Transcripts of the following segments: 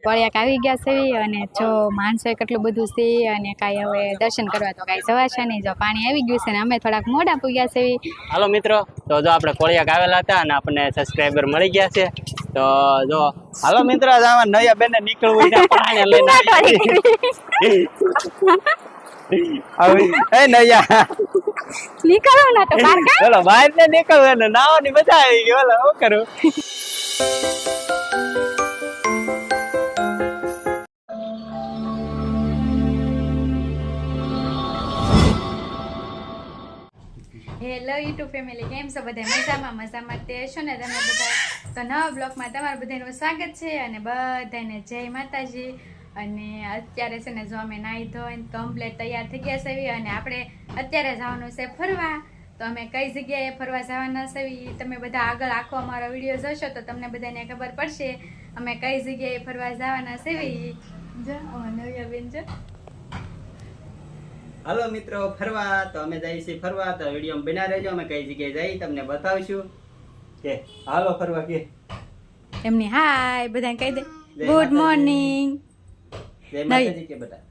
કોળિયાક આવી ગયા છે અને જો માણસો કેટલું બધું છે અને કાંઈ હવે દર્શન કરવા તો કાંઈ જવાશે નહીં. જો પાણી આવી ગયું છે ને અમે થોડાક મોડા પૂગ્યા છે. હાલો મિત્રો, તો જો આપણે કોળિયાક આવેલા હતા અને આપણને સબસ્ક્રાઈબર મળી ગયા છે. તો જો હાલો મિત્રો, આમાં નયા બેન નીકળવું છે પાણી લઈને આવી એ નયા નીકળો ના તો બહાર કા ચલો બહાર ને નીકળો ને નાવાની મજા આવી ગઈ. ઓલો શું કરું હેલો યુટ્યુબ ફેમિલી, કેમ છો બધા? મજામાં તે છો ને તમે બધા? તો નવા બ્લોગમાં તમારું બધાનું સ્વાગત છે અને બધાને જય માતાજી. અને અત્યારે છે ને જો અમે નાહી ધોઈને કમ્પ્લીટ તૈયાર થઈ ગયા છે અને આપણે અત્યારે જવાનું છે ફરવા. તો અમે કઈ જગ્યાએ ફરવા જવાના છે તમે બધા આગળ આખો અમારો વિડીયો જોશો તો તમને બધાને ખબર પડશે અમે કઈ જગ્યાએ ફરવા જવાના છે. જો નવ્યા બેન જો. હાલો મિત્રો, ફરવા તો અમે જઈએ છીએ ફરવા. તો વિડીયો બના રહેજો, અમે કઈ જગ્યાએ જઈ તમને બતાવીશું. કે હાલો ફરવા કે એમની હાય બધાને કહી દે ગુડ મોર્નિંગ. જય માતાજી કે બેટા?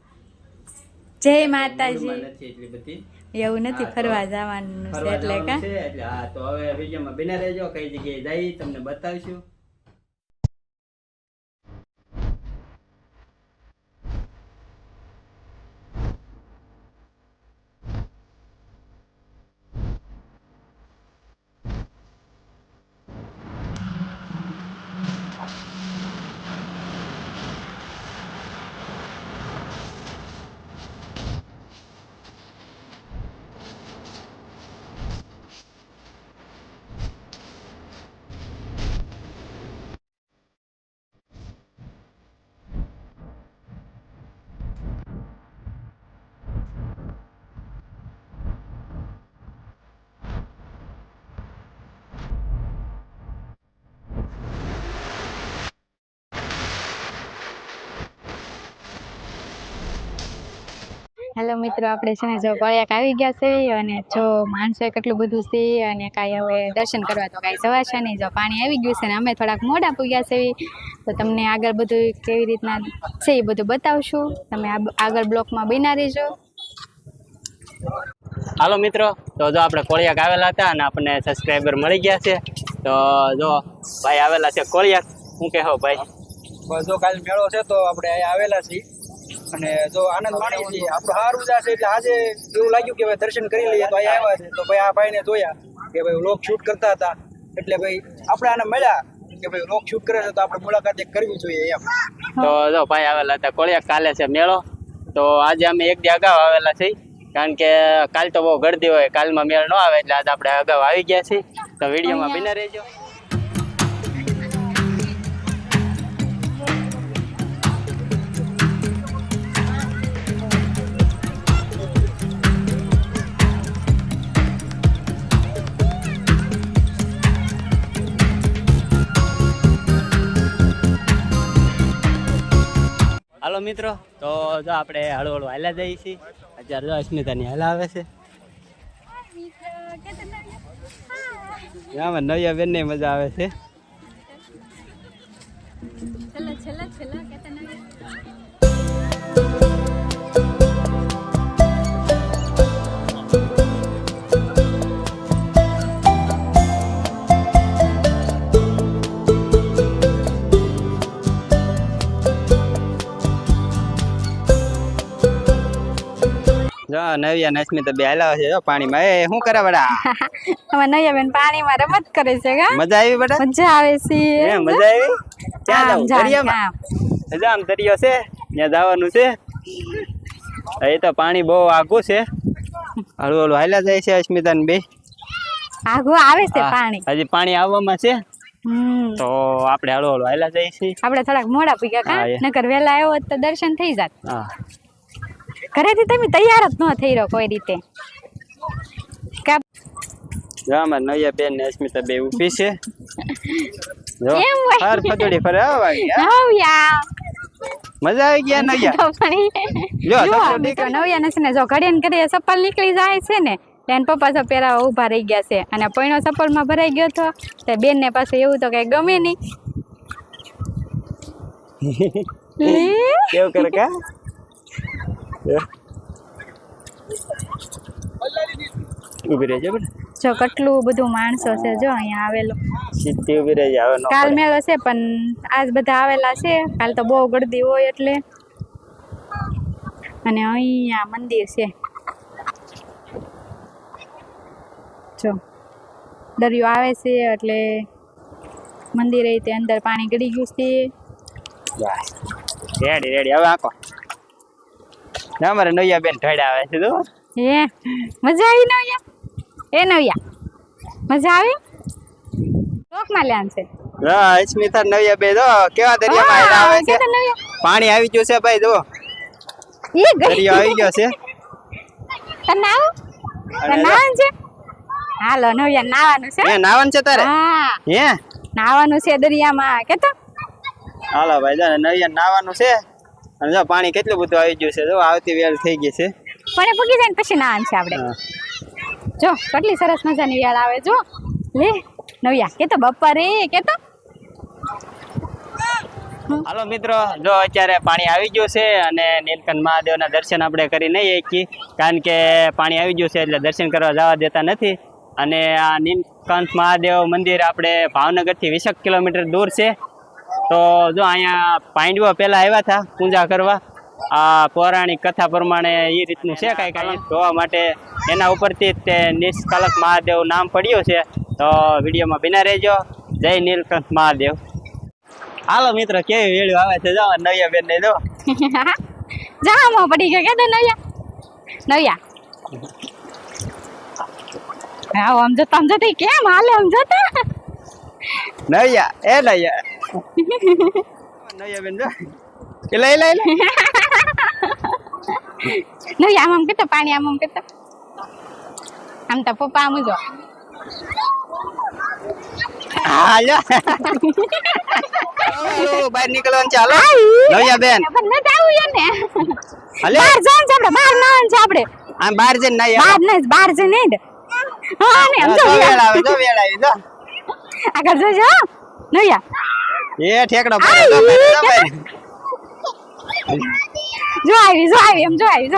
જય માતાજી. નથી એટલી બધી એવું નથી, ફરવા જવાનું છે એટલે કા એટલે હા. તો હવે વિડીયોમાં બના રહેજો, કઈ જગ્યાએ જઈ તમને બતાવીશું. હેલો મિત્રો, આપણે છે ને જો કોળિયાક આવી ગયા છે અને જો માણસો કેટલું બધું છે અને કાંઈ હવે દર્શન કરવા તો કાંઈ જવાશે નહીં. જો પાણી આવી ગયું છે ને અમે થોડાક મોડા પૂગ્યા છે. તો તમને આગળ બધું કેવી રીતના છે એ બધું બતાવશું. તમે આગળ બ્લોકમાં બન્યા રહેજો. હાલો મિત્રો, તો જો આપણે કોળિયાક આવેલા હતા અને આપણને સબસ્ક્રાઈબર મળી ગયા છે. તો જો ભાઈ આવેલા છે કોળિયાક. શું કહેવો ભાઈ? બસ જો કાલે મેળો છે તો આપણે અહીંયા આવેલા છીએ અને જો આનંદ માણીએ છીએ. આપણું સારું જશે એટલે આજે એવું લાગ્યું કે ભાઈ દર્શન કરી લઈએ તો અહીંયા આવ્યા છે. તો ભાઈ આ ભાઈને જોયા કે ભાઈ વ્લોગ શૂટ કરતા હતા એટલે ભાઈ આપણે આને મળ્યા કે ભાઈ વ્લોગ શૂટ કરે છે તો આપણે મુલાકાત એક કરવી જોઈએ એમ. તો જો ભાઈ આવેલા હતા કોળિયાક. કાલે છે મેળો, તો આજે અમે એક દી અગાઉ આવેલા છીએ કારણ કે કાલ તો બહુ ગળદી હોય, કાલમાં મેળ ન આવે એટલે આજે આપણે અગાઉ આવી ગયા છીએ. તો વિડીયોમાં બિના રહેજો. હાલો મિત્રો, તો જો આપણે હળવું હળવું હાલ્યા જઈએ છીએ. અત્યારે જો અસ્મિતાની હાલ આવે છે. આમાં નવ્યા બેન ને મજા આવે છે. જો નવ્યા ને અસ્મિતા બે હાલા છે પાણીમાં. એ શું કરે બડા? અમાર નવ્યા બેન પાણીમાં રમત કરે છે કા? મજા આવી બેટા? મજા આવે છે. એ મજા આવી? ક્યાં જાવ? દરિયામાં? આમ દરિયો છે ત્યાં જવાનું છે. એ તો પાણી બહુ આઘું છે. હળવું હળવું હાલ્યા જાય છે અસ્મિતા ને બે. આઘું આવે છે પાણી? હજી પાણી આવવામાં છે. તો આપણે હળવું હળવું હાલ્યા જાય છે. આપણે થોડાક મોડા પૂગ્યા કા? નકર વેલા આવ્યો હોત તો દર્શન થઈ જાત. હા, ઘરેથી તમે તૈયાર જ ન થઈ રહ્યો કોઈ રીતે. જામાં નવ્યા બેન ને અસ્મિતા બે ઊભી છે. જો ફર ફટોડી ફરે નવ્યા. મજા આવી ગયા નવ્યા. જો નવ્યા ને જો ઘડીએ ને ઘડીએ ચપ્પલ નીકળી જાય છે ને એને પપ્પા તો પહેરાવા ઊભા રહી ગયા છે અને પૈણો ચપ્પલમાં ભરાઈ ગયો હતો તે બેન ને પાછું એવું તો કઈ ગમે નહીં. લે કેવું કરે કા ઉભી રહેજો બેટા જો કેટલું બધું માણસો છે જો અહીંયા આવેલો સીધી ઉભી રહેજો હવે ન કાલ પડે. મેળો છે પણ આજ બધા આવેલા છે કાલ તો બહુ ગળદી હોય એટલે અને અહીંયા મંદિર છે જો દરિયો આવે છે એટલે મંદિરે તે અંદર પાણી ગળી ગયું છે બસ રેડી રેડી હવે આંકો ના મારે નૈયા બેન ઢળ્યા આવે છે તો હે મજા આવી નવ્યા એ નવ્યા મજા આવી લોકમાં લ્યાન છે હા સ્મિતા નૈયા બે જો કેવા દરિયામાં હેડા આવે છે કેતા નવ્યા પાણી આવી ગયું છે ભાઈ જો ઈ ગઈ દરિયો આવી ગયો છે તને આવું તને નાવાનું છે હાલો નવ્યા નાવાનું છે હે નાવન છે તારે હા હે નાવાનું છે દરિયામાં કેતો હાલો ભાઈ જો નૈયા નાવાનું છે અને જો પાણી કેટલું બધું આવી ગયું છે જો આવતી વેળ થઈ ગઈ છે પણ એ પૂગી જાય ને પછી નાવાનું છે આપણે હા. જો કેટલી સરસ મજાની વેળ આવે જો લે નવ્યા કેતો બપ્પા રે કેતો હાલો મિત્રો જો અત્યારે પાણી આવી ગયું છે અને નીલકંઠ મહાદેવના દર્શન આપણે કરી નહીં શકીએ કારણ કે પાણી આવી ગયું છે એટલે દર્શન કરવા જવા દેતા નથી અને આ નીલકંઠ મહાદેવ મંદિર આપણે ભાવનગરથી 20 કિલોમીટર દૂર છે તો જો અહીંયા પાંડવો પહેલાં આવ્યા હતા પૂજા કરવા આ પૌરાણિક કથા પ્રમાણે એ રીતનું છે કાંઈ કાંઈ જોવા માટે એના ઉપરથી જ તે નિષ્કલંક મહાદેવ નામ પડ્યું છે તો વિડીયોમાં બિના રહેજો જય નીલકંઠ મહાદેવ હાલો મિત્રો કેવી વેળ્યું આવે છે જો નૈયા બેન ને જો જામો પડી ગયો કેતો નવ્યા નવ્યા આવો આમ જો તમ જતી કેમ હાલે આમ જતા નૈયા એ નૈયા નૈયા બેન જો એ લઈ લઈ નવ્યા આમ કેતો પાણી આમ કેતો આમ તો પપ્પા આમ જો હા લ્યો બહાર નીકળવાનું છે હાલો નૈયા બેન પણ ન જાવું એને હાલે બહાર જવાનું છે આપણે બહાર નાવાનું છે આપણે આમ બહાર જઈને નાઈ બહાર નહીં બહાર જઈને નહીં હા ને આમ જો વેળ આવે જો વેળ આવી જો આગળ જોજો નવ્યા એ ઠેકડો પડે જો ભાઈ, જો ભાઈ. જો આવી એમ જો આવી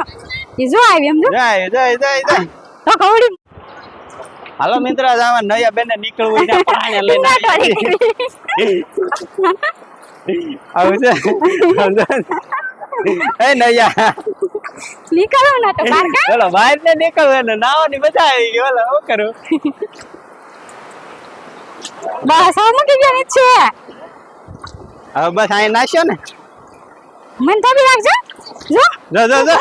એ જો આવી એમ જો જાય જાય જાય જાય તો કવડી હાલો મિત્રો આમાં નૈયા બેન ને નીકળવું હોય ને પાણી લઈને આવું છે એ નૈયા નીકળો ના તો બહાર કા ચલો બહાર ને નીકળવું ને નાવાની મજા આવી ગઈ ઓલા શું કરું બસ હવે મૂકી ગયા છે હવે બસ અહીં નાખ્યો ને મને તો બી રાખજો જો જો જો જો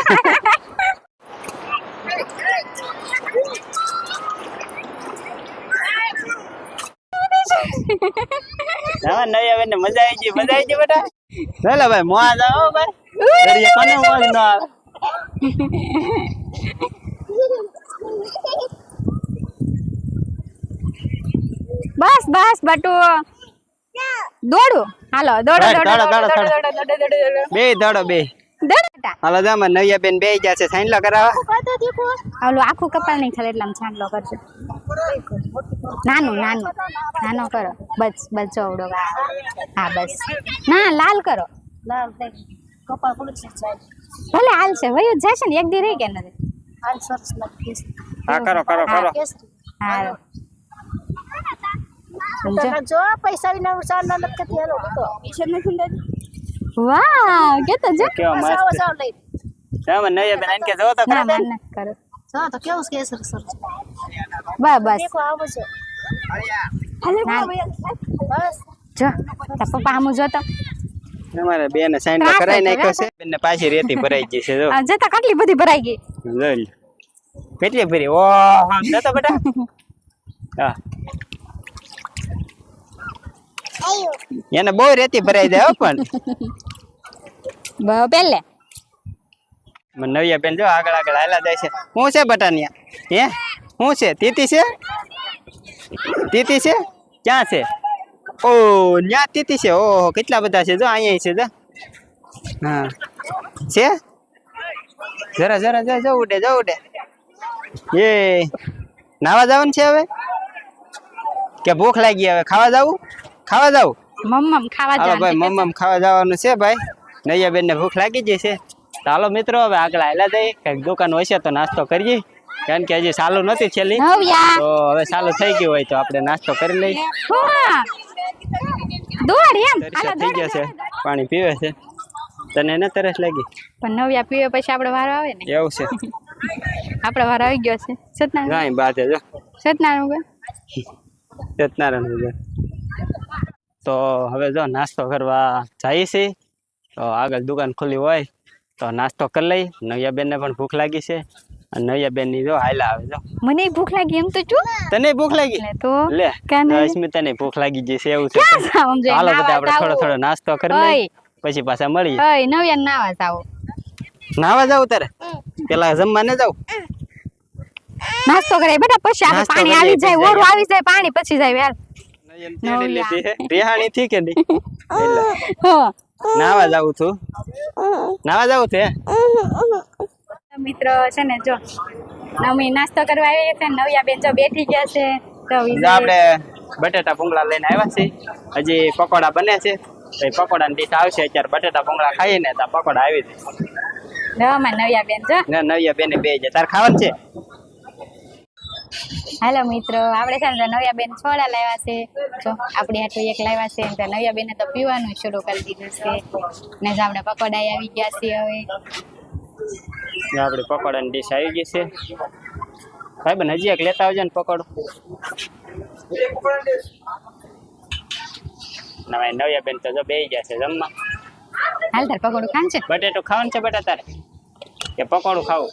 હા નૈયા બેન ને મજા આવી ગઈ બેટા ચાલો ભાઈ મોજ આવો ભાઈ દરિયા કોને મોજ ન આવે બસ બસ બટુ દોડો હાલો દોડો દોડ, દોડો દોડો, દોડો દોડો, દોડો દોડો દોડો દોડો બે દોડો બે દોડો હાલો જામાં નૈયા બેન બે જશે સાઈનલો કરાવવા ઓલું આખું કપાળ નહીં ખાલી એટલે આમ છાંટલો કરજો નાનું નાનું નાનો કરો બસ બસ ચોવડો હા બસ ના લાલ કરો ભલે હાલ છે વયું જ જશે ને એક દી રહી કે નથી હા કરો કરો કરો હા જો પૈસા વિના ઉસાર ન લખતી હેલો તો ઈશ્વર ને ખંડે વાહ કે તો જો કેવો સાવ મસ્ત સાવ લઈ જામાં નૈયા બેન આને કે જો તો ના માન નથી કરો જો તો કેવું છે સર સર બસ બસ દેખો આવો છે ના. બસ જો તાર પપ્પા આમ જો તો અમારે બેન સાઈનલો ત્રાસ કરાઈ હતો, નાખ્યો છે બેન ને પાછી રેતી ભરાઈ ગઈ છે જો આ જતા કેટલી બધી ભરાઈ ગઈ જોઈ લો. કેટલી ભરી ઓ નતો બેટા હા એને બહુ રેતી ભરાઈ જાય હો પણ પહેલે મને નવિયા બેન જો આગળ આગળ હાલા જાય છે શું છે બટાનિયા હે શું છે તીતી છે તીતી છે ક્યાં છે ઓ ન્યા તીતી છે ઓહો કેટલા બધા છે જો અહીંયા છે જો હા છે જરા જરા જા જાવ ઉડે એ નાવા જવાનું છે હવે કે ભૂખ લાગી હવે ખાવા જાવું મમ્મમ ખાવા હાલો ભાઈ જવાનું મમ્મમ ખાવા જવાનું છે ભાઈ નૈયા બેન ને ભૂખ લાગી ગઈ છે તો હાલો મિત્રો હવે આગળ હાલ્યા જઈએ કઈક દુકાન હશે તો નાસ્તો કરીએ કારણ કે હજી ચાલુ નથી છેલ્લી નવ્યા તો હવે ચાલુ થઈ ગયું હોય તો આપણે નાસ્તો કરી લઈએ દોડ એમ તરસ્યા થઈ ગયા છે પાણી પીવે છે તને એને તરસ લાગી પણ નવ્યા પીવે પછી આપણો વારો આવે ને એવું છે આપણો વારો આવી ગયો છે સત્યનારાયણ ગાય બાત જો સત્યનારાયણ સત્યનારાયણ તો હવે જો નાસ્તો કરવા જાય છે તો આગળ દુકાન ખુલ્લી હોય તો નાસ્તો કરી લઈ નવ્યા બેન ને પણ ભૂખ લાગી છે અને નવ્યા બેન ની જો હાયલા આવે જો મને ભૂખ લાગી એમ તો છું તને ભૂખ લાગી તો લે કાને અસ્મિતા ને ભૂખ લાગી ગઈ છે એવું છે સમજે હાલો બધા આપણે થોડો થોડો નાસ્તો કરી લઈ ઓય પછી પાછા મળીએ ઓય નવ્યા નાવા જાવ નાવા જાવ તારે પેલા જમવા ને જાવ નાસ્તો કરે બેટા પછી આપણે નાસ્તો પાણી કરીએ, આવી જાય પછી ઓરું આવી જાય પાણી પછી જાય યાર રિહાણી થી કે નહીં એટલે હા નાવા જાવું છું નાવા જાવું છે મિત્રો છે ને જો નવી નાસ્તો કરવા આવી છે નવ્યા બેન જો બેઠી ગયા છે તો જો આપણે બટેટા ભૂંગળા લઈને આવ્યા છીએ હજી પકોડા બને છે તો પકોડાની ડીશ આવશે અત્યારે બટેટા ભૂંગળા ખાઈએ ને તો પકોડા આવી જાય માં નવ્યા બેન જો ને નવ્યા બેને બે છે તાર ખાવાનું છે હાલો મિત્રો આપણે છે ને નવ્યા બેન છોડા લાવ્યા છે જો આપણે આટલું એક લાવ્યા છે તો નવ્યા બેને તો પીવાનું શરૂ કરી દીધું છે ને જો આપણે પકોડા આવી ગયા છે હવે આપણી પકોડાની ડીશ આવી ગઈ છે ભાઈ બન હજી એક લેતા આવજો ને પકોડો નવ્યા બેન તો જો બે ગયા છે જમવા હાલ તાર પકોડું ખાન છે બટેટું ખાવાનું છે બેટા તારે કે પકોડું ખાવું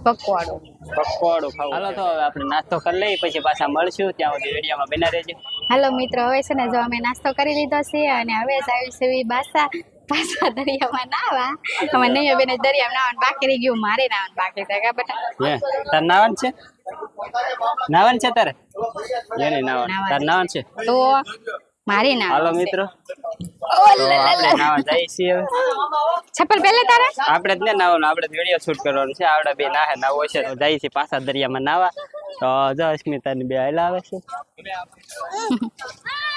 પકોડું પકોડું ખાવું હાલો તો હવે આપણે નાસ્તો કરી લઈએ પછી પાછા મળશું ત્યાં સુધી વિડીયોમાં બના રહેજો હાલો મિત્રો હવે છે ને જો અમે નાસ્તો કરી લીધો છે અને હવે જ આવી છે પાછા દરિયામાં નાવા અમે નહીં બેને દરિયામાં નાવાનું બાકી રહી ગયું મારે નાવાનું બાકી છે કા બેટા હે તાર નાવાનું છે નાવાનું છે તારે એને નાવાનું તાર નાવાનું છે તો મારે ના હાલો મિત્રો આપણે નાવા જઈએ છીએ હવે ચપ્પલ પહેલે તારે આપણે જ ને નાવાનું આપણે વિડીયો શૂટ કરવાનું છે આવડે બે નાહે નાવો છે તો જઈએ છીએ પાછા દરિયામાં નાવા તો જો અસ્મિતાની બે હાલ આવે છે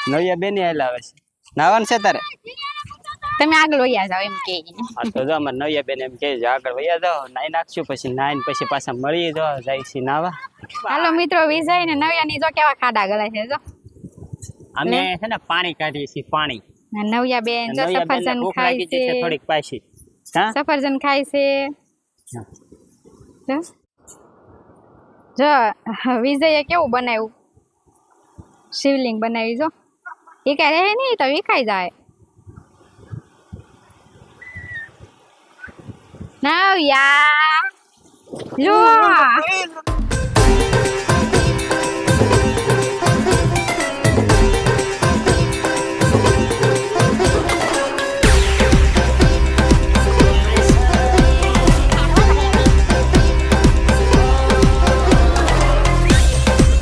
નવ્યા બેની હાલ આવે છે નાવાનું છે તારે તમે આગળ વયા જાવ એમ કે હા તો જો અમારે નવ્યા બેન એમ કે આગળ વયા જાઓ નાઈ નાખશું પછી નાઈને પછી પાછા મળી જો જાય છે નાવા હાલો મિત્રો વિજય ને નવ્યાની જો કેવા ખાડા ગળાય છે જો અમે છે ને પાણી કાઢીએ છીએ પાણી નવ્યા બેન જો નવ્યા બેનને સફરજન ભૂખ ખાય લાગી છે જશે થોડીક પાછી હા સફરજન ખાય છે જો વિજયે કેવું બનાવ્યું શિવલિંગ બનાવી જો એ કઈ રહે નહીં તો વિખાઈ જાય નવ્યા જો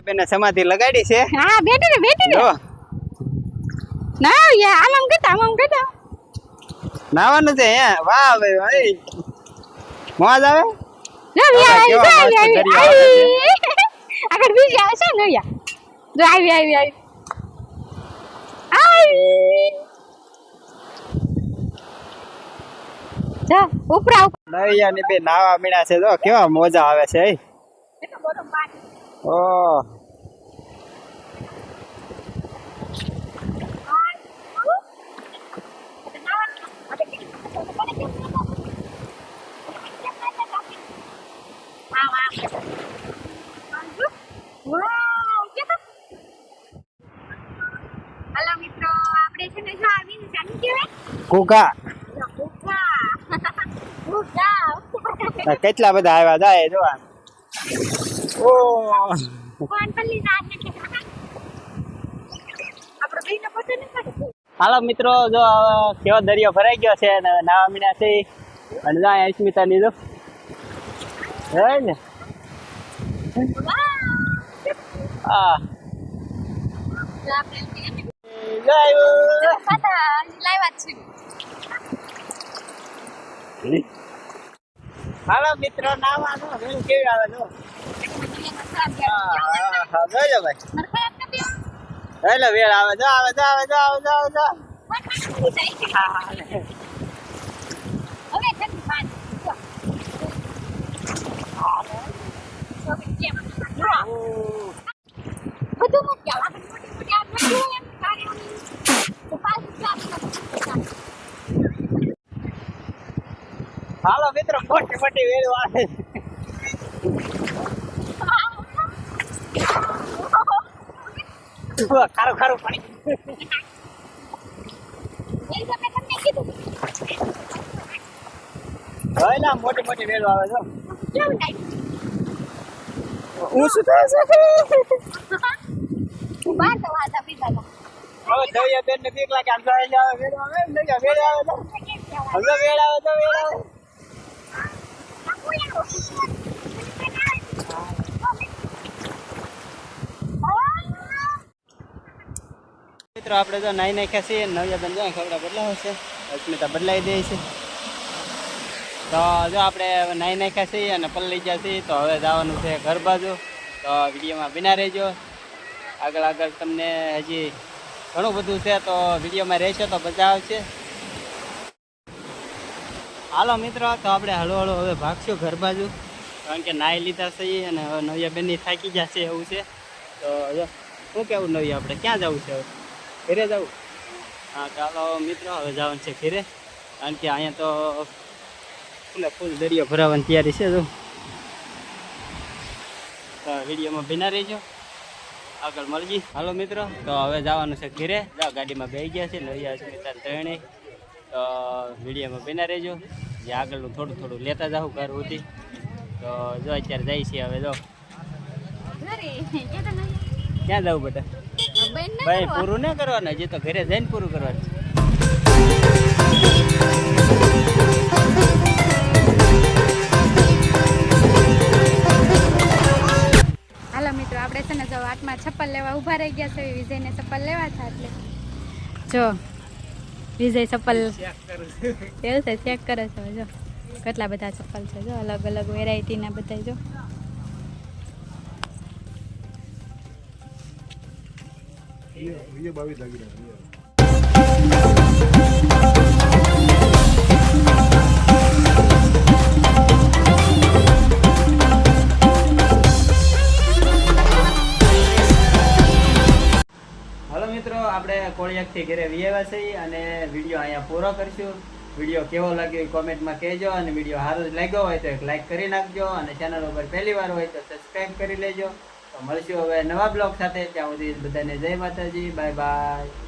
બેને સમાધિ લગાડી છે હા બેઠી ને જો નવ્યા આમ કટા નાવાનું છે હે વાહ ભાઈ ભાઈ મોજ આવે નવ્યા કેવા મસ્ત દરિયો આવે આગળ બીજી આવે છે નવ્યા જો આવી જો ઉપરા નૈયા ની બે નાવા મીણા છે જો કેવા મોજા આવે છે ઓ હાલો મિત્રો આપણે છે ને જો આવીને ચાલી કેવાય કુકા ભૂખા કેટલા બધા આવ્યા જાય જો ઓ કોણ પલ્લી જાત ને આપણે બેને પોતે ન કરે હાલો મિત્રો જો કેવો દરિયો ભરાઈ ગયો છે અને નાવા મીણા છે અને જાય અસ્મિતા ની જો હે ને આ હાલો મિત્રો નાવાનો કેવી આવે જો હા જોજો ભાઈ એટલે વેળ આવે જો આવે જો આવે જો આવે જો આવે જો હવે ઠંડી પાણી બધું મૂકી આવો. મોટી મોટી આ બધું એમ કાર્યોની તો પાછું હાલો મિત્રો મોટી મોટી વેળ આવે ખારું ખારું પાણી એ તમે તમને કીધું હોય ના મોટી મોટી વેળ આવે જો કેવું થાય હું શું થાય છે બાર તો વાતા પીતા હવે દરિયા બેન ને બીક લાગે આમ જાય આવે વેળ આવે વેળ આવે તો હવે વેળ આવે તો વેળ આવે મિત્રો આપણે તો નાઈ નાખ્યા છીએ નવ્યા બેન જાય કપડા બદલાવે છે અસ્મિતા બદલાઈ દે છે તો જો આપણે નાઈ નાખ્યા છીએ અને પલળી ગયા છીએ તો હવે જવાનું છે ઘર બાજુ તો વિડીયોમાં બિના રહેજો આગળ આગળ તમને હજી ઘણું બધું છે તો વિડીયોમાં રહેશો તો મજા આવશે હાલો મિત્રો તો આપણે હળુ હળુ હવે ભાગશું ઘર બાજુ કારણ કે નાઈ લીધા છીએ અને હવે નવ્યા બેનની થાકી જશે એવું છે તો હવે શું કેવું નવ્યા આપણે ક્યાં જવું છે હવે ઘરે જવું હા ચાલો મિત્રો હવે જવાનું છે ઘરે કારણ કે અહીંયા તો ફૂલે ફૂલ દરિયો ભરાવાની તૈયારી છે જો તો વિડીયોમાં બિના રહેજો આગળ મળજી હાલો મિત્રો તો હવે જવાનું છે ઘરે જાઓ ગાડીમાં બેસી ગયા છે નવ્યા અસ્મિતા ત્રણેય તો વિડીયોમાં બિના રહેજો જે આગળનું થોડું થોડું લેતા જાઉં ઘર સુધી તો જો અત્યારે જાય છે હવે જો ક્યાં જવું બેટા ભાઈ પૂરું ના કરવાનું હજી તો ઘરે જઈને પૂરું કરવાનું છે હાલો મિત્રો આપણે છે ને જો વાટમાં ચપ્પલ લેવા ઊભા રહી ગયા છે વિજયને ચપ્પલ લેવા હતા એટલે જો વિજય ચપ્પલ એવું છે ચેક કરે છે જો કેટલા બધા ચપ્પલ છે જો અલગ અલગ વેરાયટીના બધા જો હાલો મિત્રો આપણે કોળિયાકથી ઘરે વિયેવા છીએ અને વિડીયો અહીંયા પૂરો કરશું વિડીયો કેવો લાગ્યો એ કોમેન્ટમાં કહેજો અને વિડીયો સારો જ લાગ્યો હોય તો એક લાઈક કરી નાખજો અને ચેનલ ઉપર પહેલી વાર હોય તો સબસ્ક્રાઈબ કરી લેજો તો મળશું હવે નવા બ્લોગ સાથે ત્યાં સુધી બધાને જય માતાજી બાય બાય